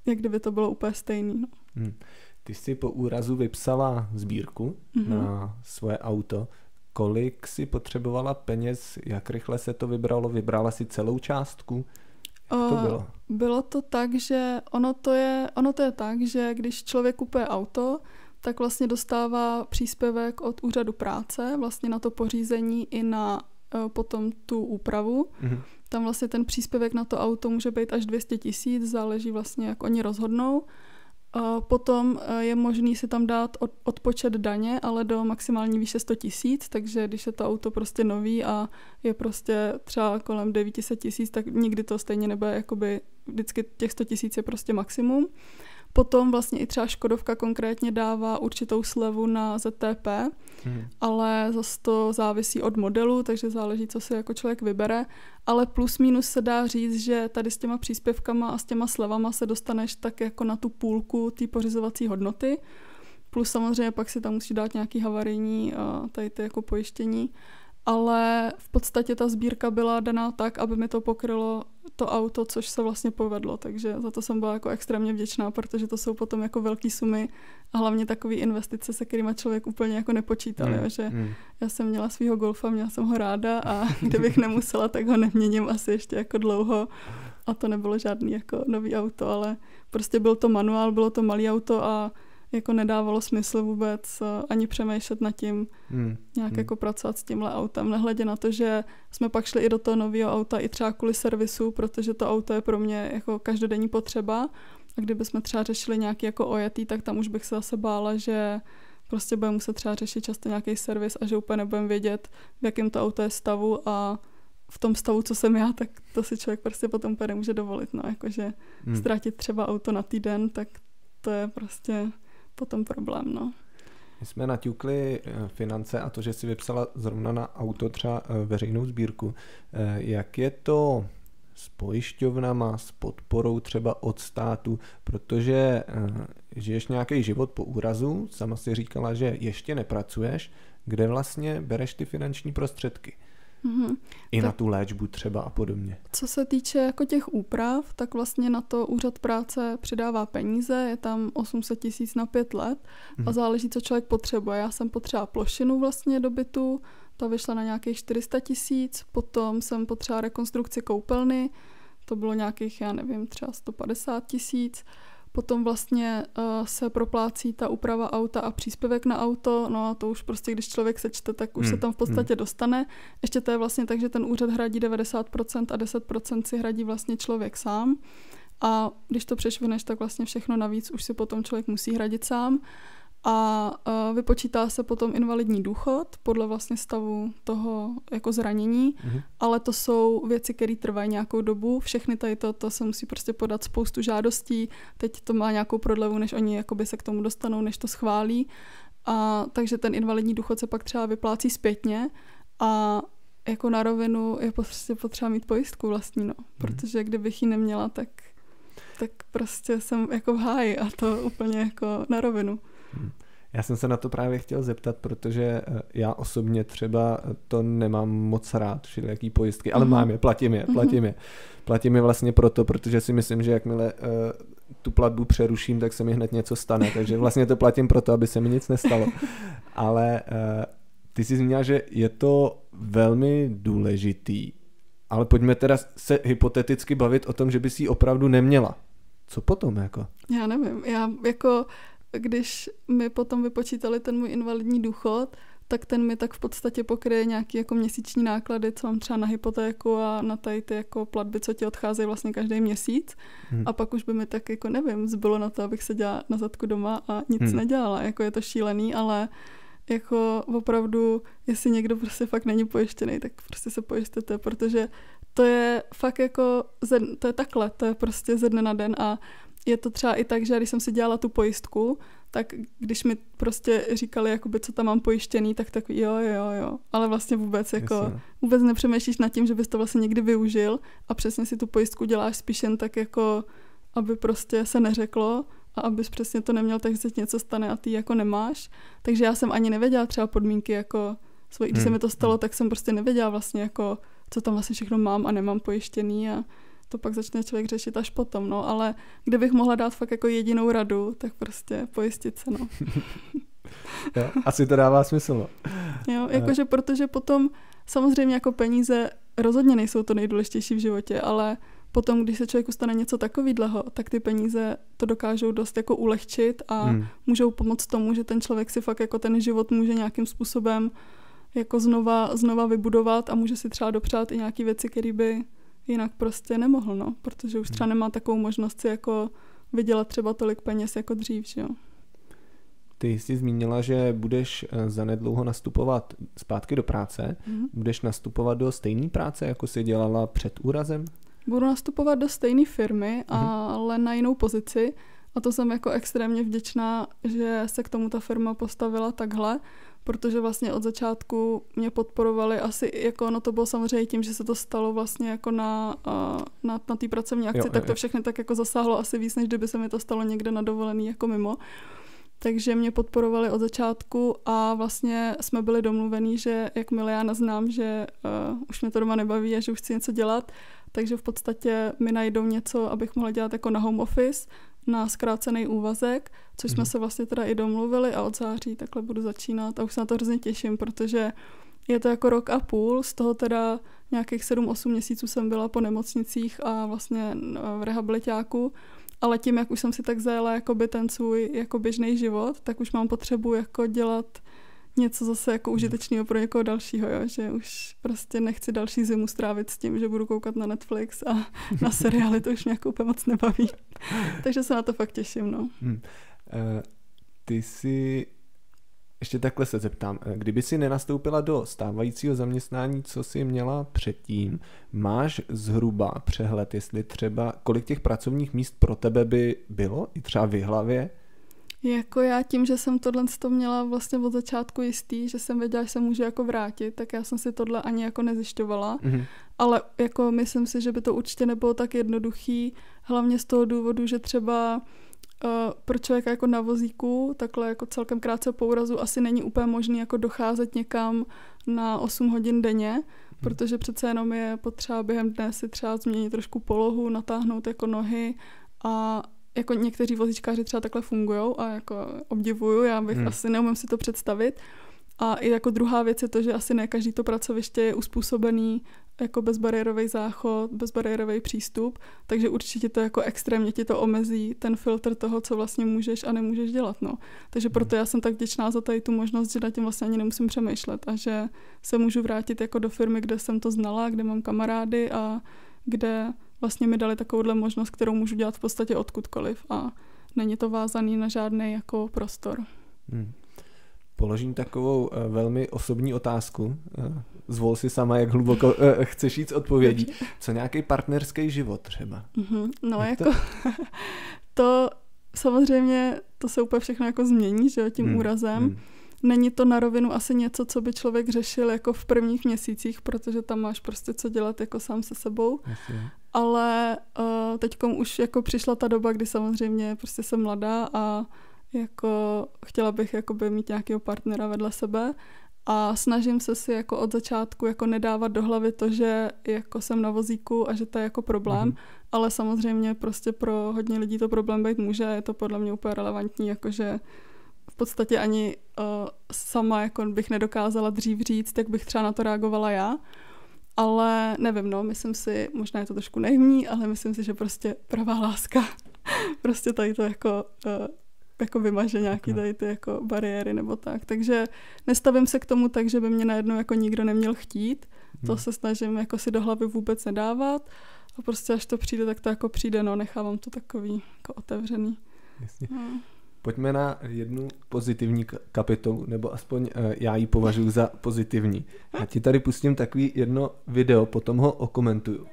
Speaker 3: jak kdyby to bylo úplně stejný. No.
Speaker 2: Ty jsi po úrazu vypsala sbírku na svoje auto. Kolik si potřebovala peněz, jak rychle se to vybralo? Vybrala si celou částku? Jak to bylo?
Speaker 3: Bylo to tak, že ono to je tak, že když člověk kupuje auto, tak vlastně dostává příspěvek od úřadu práce vlastně na to pořízení i na potom tu úpravu. Tam vlastně ten příspěvek na to auto může být až 200 000, záleží vlastně, jak oni rozhodnou. Potom je možný si tam dát odpočet daně, ale do maximální výše 100 000, takže když je to auto prostě nový a je prostě třeba kolem 900 000, tak nikdy to stejně nebude, jakoby vždycky těch 100 000 je prostě maximum. Potom vlastně i třeba Škodovka konkrétně dává určitou slevu na ZTP, ale zase to závisí od modelu, takže záleží, co si jako člověk vybere. Ale plus minus se dá říct, že tady s těma příspěvkama a s těma slevama se dostaneš tak jako na tu půlku té pořizovací hodnoty. Plus samozřejmě pak si tam musí dát nějaký havarijní tady ty jako pojištění. Ale v podstatě ta sbírka byla daná tak, aby mi to pokrylo to auto, což se vlastně povedlo, takže za to jsem byla jako extrémně vděčná, protože to jsou potom jako velké sumy a hlavně takové investice, se kterýma člověk úplně jako nepočítal, že já jsem měla svýho Golfa, měla jsem ho ráda a kdybych nemusela, tak ho neměním asi ještě jako dlouho a to nebylo žádný jako nový auto, ale prostě byl to manuál, bylo to malý auto a jako nedávalo smysl vůbec ani přemýšlet nad tím, nějak jako pracovat s tímhle autem. Nehledě na to, že jsme pak šli i do toho nového auta i třeba kvůli servisu, protože to auto je pro mě jako každodenní potřeba a kdyby jsme třeba řešili nějaký jako ojetý, tak tam už bych se zase bála, že prostě budeme muset třeba řešit často nějaký servis a že úplně nebudeme vědět, v jakém to auto je stavu a v tom stavu, co jsem já, tak to si člověk prostě potom úplně nemůže dovolit, no, jakože ztratit třeba auto na týden, tak to je prostě potom problém, no.
Speaker 2: My jsme naťukli finance a to, že si vypsala zrovna na auto třeba veřejnou sbírku. Jak je to s pojišťovnama, s podporou třeba od státu, protože žiješ nějaký život po úrazu, sama si říkala, že ještě nepracuješ, kde vlastně bereš ty finanční prostředky?
Speaker 3: Mm-hmm.
Speaker 2: I na tu léčbu třeba a podobně.
Speaker 3: Co se týče jako těch úprav, tak vlastně na to úřad práce přidává peníze, je tam 800 000 na 5 let a záleží, co člověk potřebuje. Já jsem potřeba plošinu vlastně do bytu, ta vyšla na nějakých 400 000, potom jsem potřeba rekonstrukci koupelny, to bylo nějakých, já nevím, třeba 150 000. Potom vlastně se proplácí ta úprava auta a příspěvek na auto, no a to už prostě, když člověk sečte, tak už se tam v podstatě dostane. Ještě to je vlastně tak, že ten úřad hradí 90% a 10% si hradí vlastně člověk sám. A když to přešvineš, tak vlastně všechno navíc už si potom člověk musí hradit sám. A vypočítá se potom invalidní důchod podle vlastně stavu toho jako zranění, ale to jsou věci, které trvají nějakou dobu. Všechny tady to se musí prostě podat spoustu žádostí. Teď to má nějakou prodlevu, než oni jakoby se k tomu dostanou, než to schválí. A takže ten invalidní důchod se pak třeba vyplácí zpětně a jako na rovinu je prostě potřeba mít pojistku vlastní, no. Protože kdybych ji neměla, tak prostě jsem jako v háji a to úplně jako na rovinu.
Speaker 2: Já jsem se na to právě chtěl zeptat, protože já osobně třeba to nemám moc rád, všelijaký pojistky, ale mám je, platím je vlastně proto, protože si myslím, že jakmile tu platbu přeruším, tak se mi hned něco stane, takže vlastně to platím proto, aby se mi nic nestalo. Ale ty jsi zmínila, že je to velmi důležitý, ale pojďme teda se hypoteticky bavit o tom, že bys ji opravdu neměla. Co potom jako? Já
Speaker 3: nevím, když mi potom vypočítali ten můj invalidní důchod, tak ten mi tak v podstatě pokryje nějaký jako měsíční náklady, co mám třeba na hypotéku a na tady ty jako platby, co ti odcházejí vlastně každý měsíc. A pak už by mi tak jako nevím, zbylo na to, abych seděla na zadku doma a nic nedělala. Jako je to šílený, ale jako opravdu, jestli někdo prostě fakt není pojištěný, tak prostě se pojistěte, protože to je fakt jako, to je takhle, to je prostě ze dne na den a je to třeba i tak, že když jsem si dělala tu pojistku, tak když mi prostě říkali, jakoby, co tam mám pojištěný, tak jo, ale vlastně vůbec nepřemýšlíš nad tím, že bys to vlastně někdy využil a přesně si tu pojistku děláš spíš jen tak jako, aby prostě se neřeklo a abys přesně to neměl, takže se něco stane a ty jako nemáš. Takže já jsem ani nevěděla třeba podmínky jako svoji, když se mi to stalo, tak jsem prostě nevěděla vlastně jako, co tam vlastně všechno mám a nemám pojištěný a to pak začne člověk řešit až potom, no, ale kdybych mohla dát fakt jako jedinou radu, tak prostě pojistit se, no.
Speaker 2: Jo, asi to dává smysl, no.
Speaker 3: Jo, jakože protože potom samozřejmě jako peníze rozhodně nejsou to nejdůležitější v životě, ale potom, když se člověku stane něco takového, tak ty peníze to dokážou dost jako ulehčit a můžou pomoct tomu, že ten člověk si fakt jako ten život může nějakým způsobem jako znova vybudovat a může si třeba dopřát i nějaký věci, které by jinak prostě nemohl, no, protože už třeba nemá takovou možnost si jako vydělat třeba tolik peněz jako dřív, že jo.
Speaker 2: Ty jsi zmínila, že budeš zanedlouho nastupovat zpátky do práce. Budeš nastupovat do stejné práce, jako jsi dělala před úrazem?
Speaker 3: Budu nastupovat do stejné firmy, ale na jinou pozici. A to jsem jako extrémně vděčná, že se k tomu ta firma postavila takhle, protože vlastně od začátku mě podporovali asi, jako no to bylo samozřejmě tím, že se to stalo vlastně jako na té pracovní akci, tak to všechny tak jako zasáhlo asi víc, než kdyby se mi to stalo někde na dovolený jako mimo. Takže mě podporovali od začátku a vlastně jsme byli domluvení, že jakmile já naznám, že už mě to doma nebaví a že už chci něco dělat, takže v podstatě mi najdou něco, abych mohla dělat jako na home office, na zkrácený úvazek, což jsme se vlastně teda i domluvili a od září takhle budu začínat a už se na to hrozně těším, protože je to jako 1,5 roku, z toho teda nějakých 7-8 měsíců jsem byla po nemocnicích a vlastně v rehabilitáku, ale tím, jak už jsem si tak zajela jakoby ten svůj jako běžný život, tak už mám potřebu jako dělat něco zase jako užitečného pro někoho dalšího, jo? Že už prostě nechci další zimu strávit s tím, že budu koukat na Netflix a na seriály, to už mě jako úplně moc nebaví. Takže se na to fakt těším, no.
Speaker 2: Ty si, ještě takhle se zeptám, kdyby si nenastoupila do stávajícího zaměstnání, co jsi měla předtím, máš zhruba přehled, jestli třeba, kolik těch pracovních míst pro tebe by bylo, i třeba v hlavě?
Speaker 3: Jako já tím, že jsem tohle měla vlastně od začátku jistý, že jsem věděla, že se může jako vrátit, tak já jsem si tohle ani jako nezjišťovala. Ale jako myslím si, že by to určitě nebylo tak jednoduchý, hlavně z toho důvodu, že třeba pro člověka jako na vozíku, takhle jako celkem krátce po úrazu asi není úplně možný jako docházet někam na 8 hodin denně, protože přece jenom je potřeba během dne si třeba změnit trošku polohu, natáhnout jako nohy a jako někteří vozíčkáři třeba takhle fungujou a jako obdivuju, já bych asi neumím si to představit. A i jako druhá věc je to, že asi ne každý to pracoviště je uspůsobený jako bezbariérový záchod, bezbariérový přístup, takže určitě to jako extrémně ti to omezí ten filtr toho, co vlastně můžeš a nemůžeš dělat, no. Takže proto já jsem tak vděčná za tady tu možnost, že na tím vlastně ani nemusím přemýšlet a že se můžu vrátit jako do firmy, kde jsem to znala, kde mám kamarády a kde vlastně mi dali takovouhle možnost, kterou můžu dělat v podstatě odkudkoliv a není to vázaný na žádný jako prostor.
Speaker 2: Položím takovou velmi osobní otázku. Zvol si sama, jak hluboko chceš jít s odpovědí. Co nějaký partnerský život třeba?
Speaker 3: No jak jako to samozřejmě, to se úplně všechno jako změní, že jo, tím úrazem. Není to na rovinu asi něco, co by člověk řešil jako v prvních měsících, protože tam máš prostě co dělat jako sám se sebou. Ale teďkom už jako přišla ta doba, kdy samozřejmě prostě jsem mladá a jako chtěla bych jakoby mít nějakého partnera vedle sebe a snažím se si jako od začátku jako nedávat do hlavy to, že jako jsem na vozíku a že to je jako problém, ale samozřejmě prostě pro hodně lidí to problém být může a je to podle mě úplně relevantní, jakože v podstatě ani sama jako bych nedokázala dřív říct, jak bych třeba na to reagovala já, ale nevím, no, myslím si, možná je to trošku naivní, ale myslím si, že prostě pravá láska prostě tady to jako vymaže nějaký tady ty jako bariéry nebo tak. Takže nestavím se k tomu tak, že by mě najednou jako nikdo neměl chtít. To se snažím jako si do hlavy vůbec nedávat a prostě až to přijde, tak to jako přijde, no, nechávám to takový jako otevřený.
Speaker 2: Jasně. Pojďme na jednu pozitivní kapitolu, nebo aspoň já ji považuji za pozitivní. Já ti tady pustím takový jedno video, potom ho okomentuju.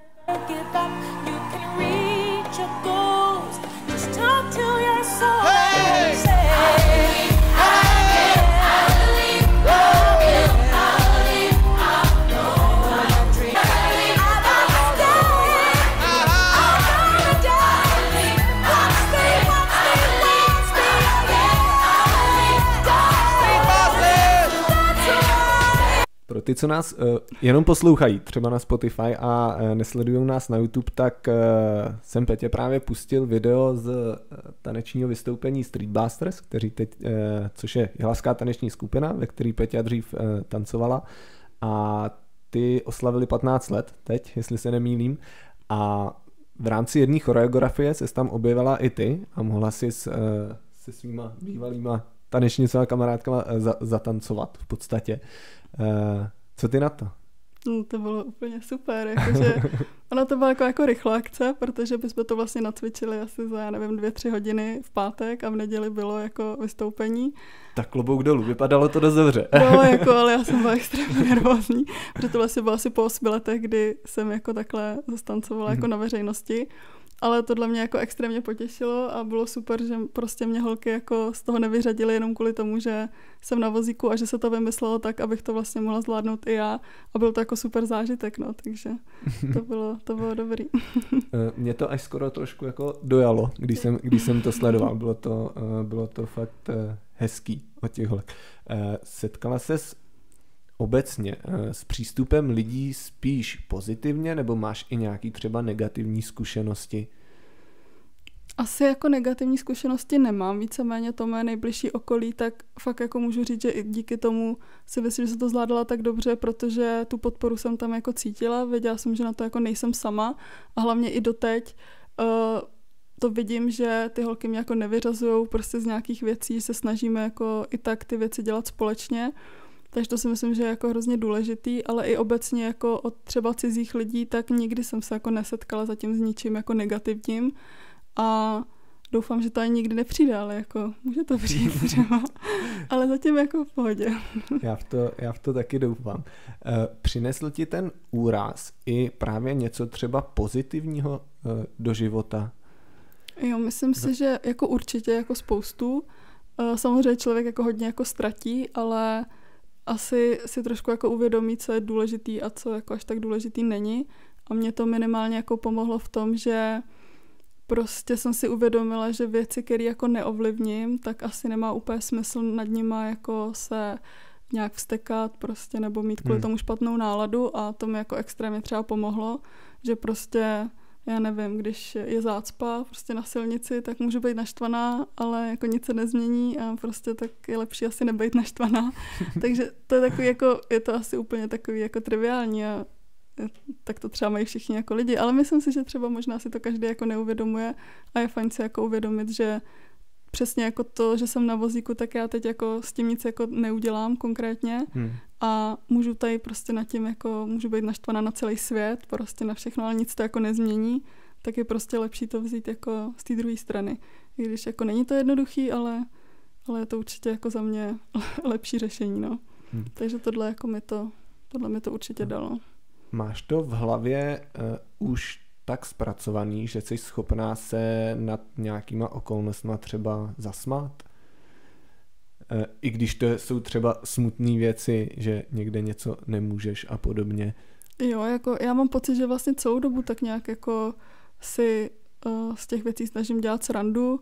Speaker 2: Pro ty, co nás jenom poslouchají, třeba na Spotify a nesledují nás na YouTube, tak jsem Petě právě pustil video z tanečního vystoupení Street Blasters, což je jihlavská taneční skupina, ve které Petě dřív tancovala a ty oslavili 15 let teď, jestli se nemýlím, a v rámci jedné choreografie ses tam objevila i ty a mohla si se svýma bývalýma tanečnicama kamarádkama zatancovat v podstatě. Co ty na to?
Speaker 3: No, to bylo úplně super, jakože ona to byla jako rychlá akce, protože bychom to vlastně nacvičili asi za, já nevím, 2-3 hodiny v pátek a v neděli bylo jako vystoupení.
Speaker 2: Tak klobouk dolů, vypadalo to dost dobře.
Speaker 3: No, jako, ale já jsem byla extrémně nervózní, protože to vlastně bylo asi po 8 letech, kdy jsem jako takhle zastancovala jako na veřejnosti. Ale tohle mě jako extrémně potěšilo a bylo super, že prostě mě holky jako z toho nevyřadily jenom kvůli tomu, že jsem na vozíku a že se to vymyslelo tak, abych to vlastně mohla zvládnout i já a byl to jako super zážitek, no, takže to bylo dobrý.
Speaker 2: Mě to až skoro trošku jako dojalo, když jsem to sledoval, bylo to fakt hezký od těch holek. Setkala ses obecně s přístupem lidí spíš pozitivně, nebo máš i nějaký třeba negativní zkušenosti?
Speaker 3: Asi jako negativní zkušenosti nemám, víceméně to mé nejbližší okolí, tak fakt jako můžu říct, že i díky tomu si myslím, že se to zvládala tak dobře, protože tu podporu jsem tam jako cítila, věděla jsem, že na to jako nejsem sama a hlavně i doteď to vidím, že ty holky mě jako nevyřazujou prostě z nějakých věcí, se snažíme jako i tak ty věci dělat společně. Takže to si myslím, že je jako hrozně důležitý, ale i obecně jako od třeba cizích lidí, tak nikdy jsem se jako nesetkala zatím s ničím jako negativním a doufám, že to ani nikdy nepřijde, ale jako může to přijít třeba, ale zatím jako v pohodě.
Speaker 2: Já v to taky doufám. Přinesl ti ten úraz i právě něco třeba pozitivního do života?
Speaker 3: Jo, myslím si, že jako určitě jako spoustu. Samozřejmě člověk jako hodně jako ztratí, ale asi si trošku jako uvědomí, co je důležitý a co jako až tak důležitý není. A mě to minimálně jako pomohlo v tom, že prostě jsem si uvědomila, že věci, které jako neovlivním, tak asi nemá úplně smysl nad nima jako se nějak vztekat prostě nebo mít kvůli tomu špatnou náladu a to mi jako extrémně třeba pomohlo, že prostě já nevím, když je zácpa prostě na silnici, tak můžu být naštvaná, ale jako nic se nezmění a prostě tak je lepší asi nebejt naštvaná. Takže to je takový jako, je to asi úplně takový jako triviální a tak to třeba mají všichni jako lidi, ale myslím si, že třeba možná si to každý jako neuvědomuje a je fajn si jako uvědomit, že přesně jako to, že jsem na vozíku, tak já teď jako s tím nic jako neudělám konkrétně a můžu tady prostě nad tím jako, můžu být naštvaná na celý svět, prostě na všechno, ale nic to jako nezmění, tak je prostě lepší to vzít jako z té druhé strany. I když jako není to jednoduchý, ale je to určitě jako za mě lepší řešení, no. Takže tohle jako podle mě to určitě dalo.
Speaker 2: Máš to v hlavě už tak zpracovaný, že jsi schopná se nad nějakýma okolnostma třeba zasmát? I když to jsou třeba smutné věci, že někde něco nemůžeš a podobně.
Speaker 3: Jo, jako já mám pocit, že vlastně celou dobu tak nějak jako si z těch věcí snažím dělat srandu,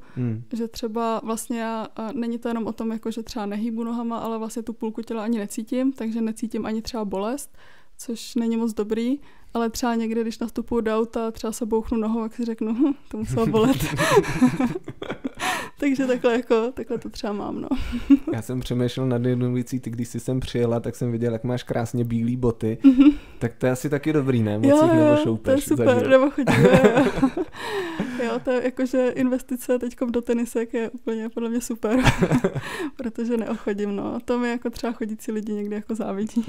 Speaker 3: že třeba vlastně já, není to jenom o tom, jako že třeba nehýbu nohama, ale vlastně tu půlku těla ani necítím, takže necítím ani třeba bolest, což není moc dobrý, ale třeba někdy, když nastupuju do auta, třeba se bouchnu nohou, jak si řeknu, to muselo bolet. Takže takhle to třeba mám, no.
Speaker 2: Já jsem přemýšlel nad jednou věcí, ty když jsi sem přijela, tak jsem viděl, jak máš krásně bílý boty, tak to je asi taky dobrý, ne? Moc jich nebo šoupeš.
Speaker 3: To je super, nebo chodím, jo, to je jakože investice teďkom do tenisek je úplně podle mě super, protože neochodím, no. A to mi jako třeba chodící lidi někdy jako závidí.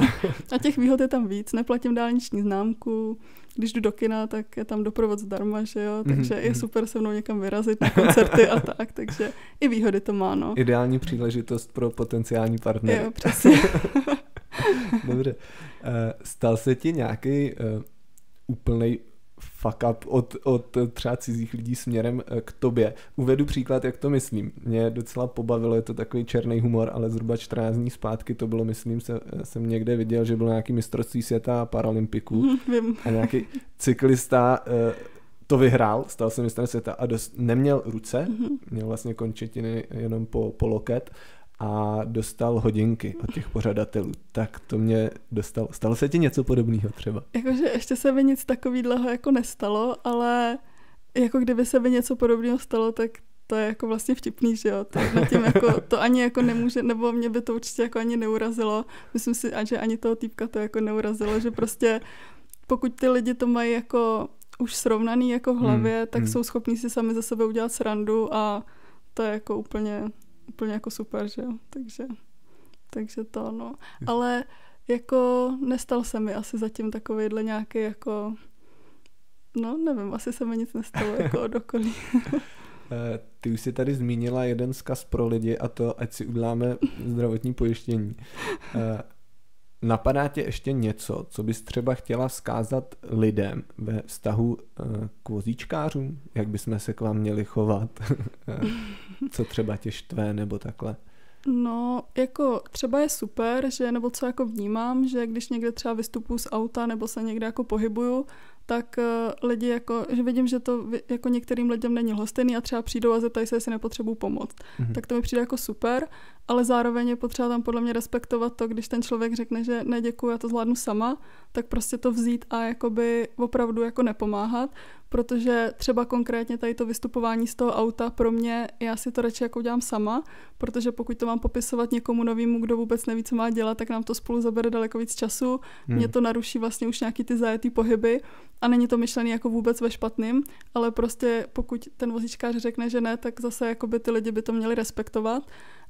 Speaker 3: A těch výhod je tam víc, neplatím dálniční známku, když jdu do kina, tak je tam doprovod zdarma, že jo, takže je super se mnou někam vyrazit na koncerty a tak, takže i výhody to má, no.
Speaker 2: Ideální příležitost pro potenciální partnery.
Speaker 3: Jo, přesně.
Speaker 2: Dobře. Stal se ti nějaký úplnej fuck up od třeba cizích lidí směrem k tobě? Uvedu příklad, jak to myslím. Mě docela pobavilo, je to takový černý humor, ale zhruba 14 dní zpátky to bylo, myslím, jsem někde viděl, že bylo nějaký mistrovství světa a paralympiků a nějaký cyklista to vyhrál, stal se mistrem světa a neměl ruce, měl vlastně končetiny jenom po loket a dostal hodinky od těch pořadatelů. Tak to mě stalo se ti něco podobného třeba?
Speaker 3: Jakože ještě se by nic takového jako nestalo, ale jako kdyby se by něco podobného stalo, tak to je jako vlastně vtipný, že jo. Na tím jako, to ani jako nemůže, nebo mě by to určitě jako ani neurazilo. Myslím si, že ani toho týpka to jako neurazilo, že prostě pokud ty lidi to mají jako už srovnaný jako v hlavě, tak jsou schopní si sami za sebe udělat srandu a to je jako úplně jako super, že jo, takže to, no. Ale jako nestal se mi asi zatím takovejhle nějaký jako, no nevím, asi se mi nic nestalo jako od okolí.
Speaker 2: Ty už si tady zmínila jeden vzkaz pro lidi a to, ať si uděláme zdravotní pojištění. Napadá tě ještě něco, co bys třeba chtěla vzkázat lidem ve vztahu k vozíčkářům? Jak bychom se k vám měli chovat? Co třeba tě štve nebo takhle?
Speaker 3: No, jako třeba je super, že, nebo co jako vnímám, že když někde třeba vystupuju z auta nebo se někde jako pohybuju, tak lidi jako, že vidím, že to jako některým lidem není lhostejný a třeba přijdou a zeptají se, jestli nepotřebuju pomoct. Tak to mi přijde jako super, ale zároveň je potřeba tam podle mě respektovat to, když ten člověk řekne, že ne, děkuji, já to zvládnu sama, tak prostě to vzít a jakoby opravdu jako nepomáhat, protože třeba konkrétně tady to vystupování z toho auta pro mě, já si to radši jako udělám sama, protože pokud to mám popisovat někomu novému, kdo vůbec neví, co má dělat, tak nám to spolu zabere daleko víc času, mě to naruší vlastně už nějaký ty zajetý pohyby a není to myšlený jako vůbec ve špatným, ale prostě pokud ten vozíčkář řekne, že ne, tak zase jakoby ty lidi by to měli respektovat.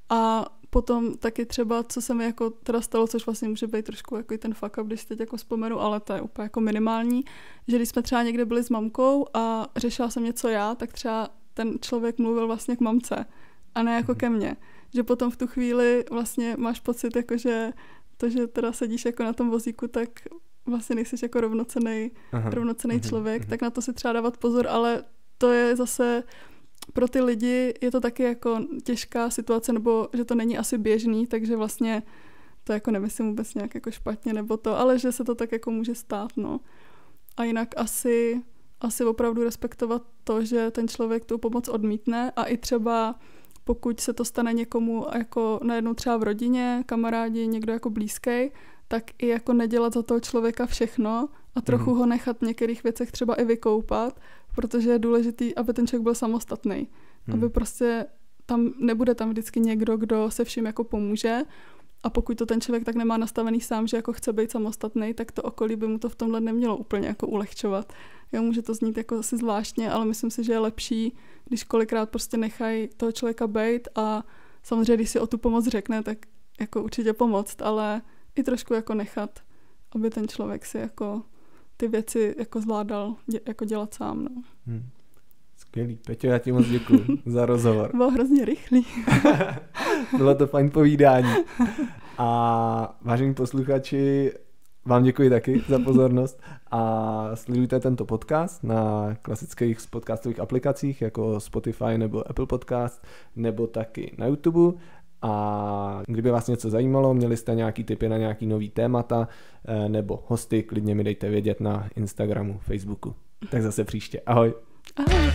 Speaker 3: A potom taky třeba, co se mi jako teda stalo, což vlastně může být trošku jako i ten fuck up, když teď jako vzpomenu, ale to je úplně jako minimální, že když jsme třeba někde byli s mamkou a řešila jsem něco já, tak třeba ten člověk mluvil vlastně k mamce a ne jako ke mně. Že potom v tu chvíli vlastně máš pocit, jako že to, že teda sedíš jako na tom vozíku, tak vlastně nejsi jako rovnocenný člověk, tak na to si třeba dávat pozor, ale to je zase pro ty lidi je to taky jako těžká situace, nebo že to není asi běžný, takže vlastně to jako nemyslím vůbec nějak jako špatně nebo to, ale že se to tak jako může stát, no. A jinak asi opravdu respektovat to, že ten člověk tu pomoc odmítne a i třeba pokud se to stane někomu jako najednou třeba v rodině, kamarádi, někdo jako blízký, tak i jako nedělat za toho člověka všechno a trochu ho nechat v některých věcech třeba i vykoupat, protože je důležitý, aby ten člověk byl samostatný. Aby prostě nebude tam vždycky někdo, kdo se vším jako pomůže. A pokud to ten člověk tak nemá nastavený sám, že jako chce být samostatný, tak to okolí by mu to v tomhle nemělo úplně jako ulehčovat. Jo, může to znít jako asi zvláštně, ale myslím si, že je lepší, když kolikrát prostě nechají toho člověka bejt a samozřejmě, když si o tu pomoc řekne, tak jako určitě pomoct, ale i trošku jako nechat, aby ten člověk si jako ty věci jako zvládal jako dělat sám. No.
Speaker 2: Skvělý. Peťo, já ti moc děkuji za rozhovor.
Speaker 3: Bylo hrozně rychlý.
Speaker 2: Bylo to fajn povídání. A vážení posluchači, vám děkuji taky za pozornost a sledujte tento podcast na klasických podcastových aplikacích jako Spotify nebo Apple Podcast nebo taky na YouTube. A kdyby vás něco zajímalo, měli jste nějaký tipy na nějaký nový témata nebo hosty, klidně mi dejte vědět na Instagramu, Facebooku. Tak zase příště. Ahoj.
Speaker 3: Ahoj.